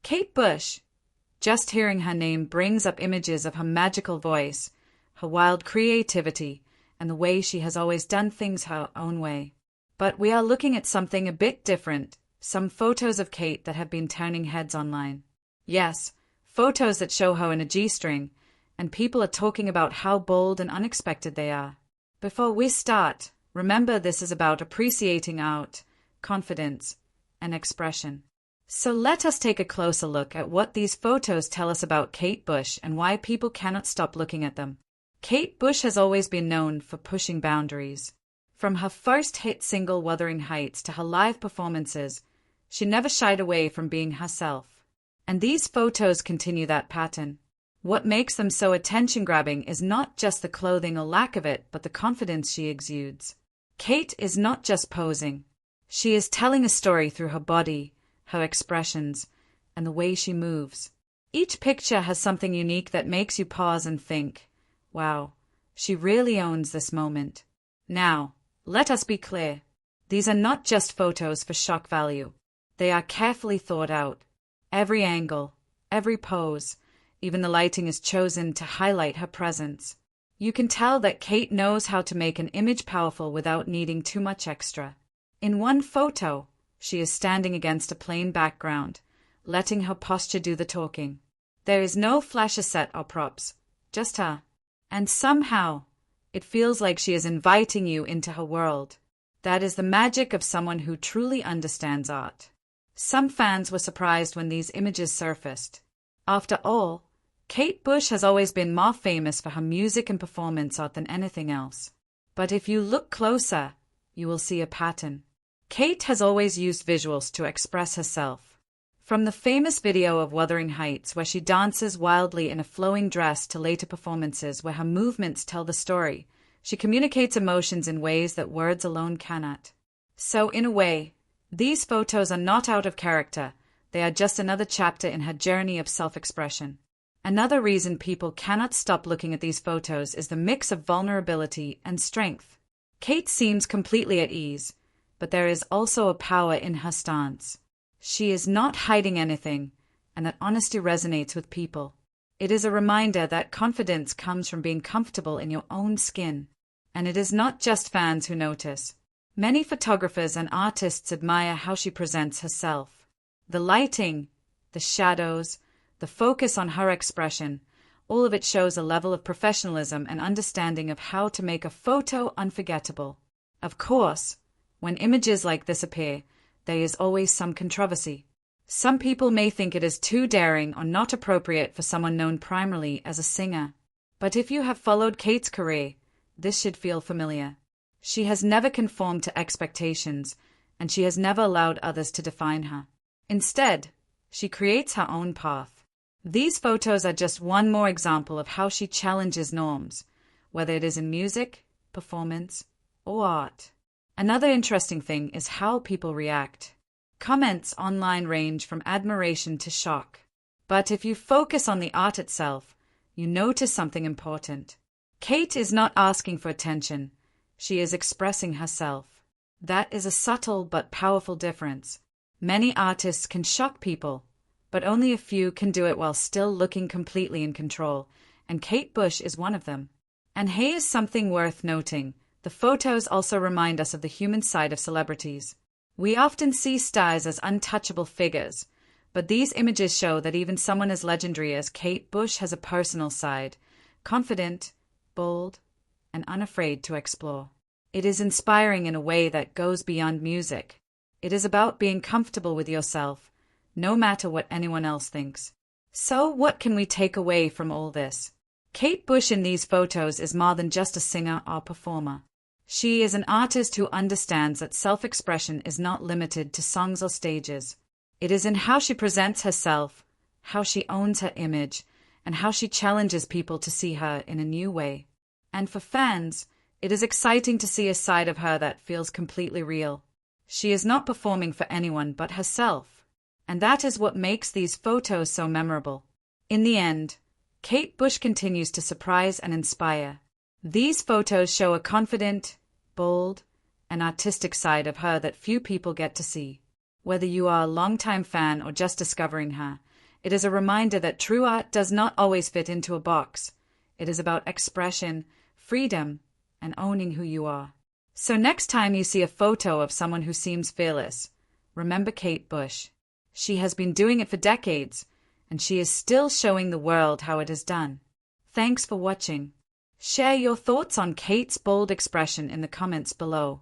Kate Bush. Just hearing her name brings up images of her magical voice, her wild creativity, and the way she has always done things her own way. But we are looking at something a bit different, some photos of Kate that have been turning heads online. Yes, photos that show her in a G-string, and people are talking about how bold and unexpected they are. Before we start, remember this is about appreciating art, confidence, and expression. So let us take a closer look at what these photos tell us about Kate Bush and why people cannot stop looking at them. Kate Bush has always been known for pushing boundaries. From her first hit single Wuthering Heights to her live performances, she never shied away from being herself. And these photos continue that pattern. What makes them so attention-grabbing is not just the clothing or lack of it, but the confidence she exudes. Kate is not just posing. She is telling a story through her body, her expressions, and the way she moves. Each picture has something unique that makes you pause and think, wow, she really owns this moment. Now, let us be clear. These are not just photos for shock value. They are carefully thought out. Every angle, every pose, even the lighting is chosen to highlight her presence. You can tell that Kate knows how to make an image powerful without needing too much extra. In one photo, she is standing against a plain background, letting her posture do the talking. There is no flashy set or props, just her. And somehow, it feels like she is inviting you into her world. That is the magic of someone who truly understands art. Some fans were surprised when these images surfaced. After all, Kate Bush has always been more famous for her music and performance art than anything else. But if you look closer, you will see a pattern. Kate has always used visuals to express herself. From the famous video of Wuthering Heights, where she dances wildly in a flowing dress, to later performances where her movements tell the story, she communicates emotions in ways that words alone cannot. So, in a way, these photos are not out of character, they are just another chapter in her journey of self-expression. Another reason people cannot stop looking at these photos is the mix of vulnerability and strength. Kate seems completely at ease, but there is also a power in her stance. She is not hiding anything, and that honesty resonates with people. It is a reminder that confidence comes from being comfortable in your own skin. And it is not just fans who notice. Many photographers and artists admire how she presents herself. The lighting, the shadows, the focus on her expression, all of it shows a level of professionalism and understanding of how to make a photo unforgettable. Of course, when images like this appear, there is always some controversy. Some people may think it is too daring or not appropriate for someone known primarily as a singer. But if you have followed Kate's career, this should feel familiar. She has never conformed to expectations, and she has never allowed others to define her. Instead, she creates her own path. These photos are just one more example of how she challenges norms, whether it is in music, performance, or art. Another interesting thing is how people react. Comments online range from admiration to shock. But if you focus on the art itself, you notice something important. Kate is not asking for attention. She is expressing herself. That is a subtle but powerful difference. Many artists can shock people, but only a few can do it while still looking completely in control, and Kate Bush is one of them. And here is something worth noting. The photos also remind us of the human side of celebrities. We often see stars as untouchable figures, but these images show that even someone as legendary as Kate Bush has a personal side, confident, bold, and unafraid to explore. It is inspiring in a way that goes beyond music. It is about being comfortable with yourself, no matter what anyone else thinks. So what can we take away from all this? Kate Bush in these photos is more than just a singer or performer. She is an artist who understands that self-expression is not limited to songs or stages. It is in how she presents herself, how she owns her image, and how she challenges people to see her in a new way. And for fans, it is exciting to see a side of her that feels completely real. She is not performing for anyone but herself. And that is what makes these photos so memorable. In the end, Kate Bush continues to surprise and inspire. These photos show a confident, bold, and artistic side of her that few people get to see. Whether you are a longtime fan or just discovering her, It is a reminder that true art does not always fit into a box. It is about expression, freedom, and owning who you are. So next time you see a photo of someone who seems fearless, remember Kate Bush. She has been doing it for decades, and she is still showing the world how it is done. Thanks for watching. Share your thoughts on Kate's bold expression in the comments below.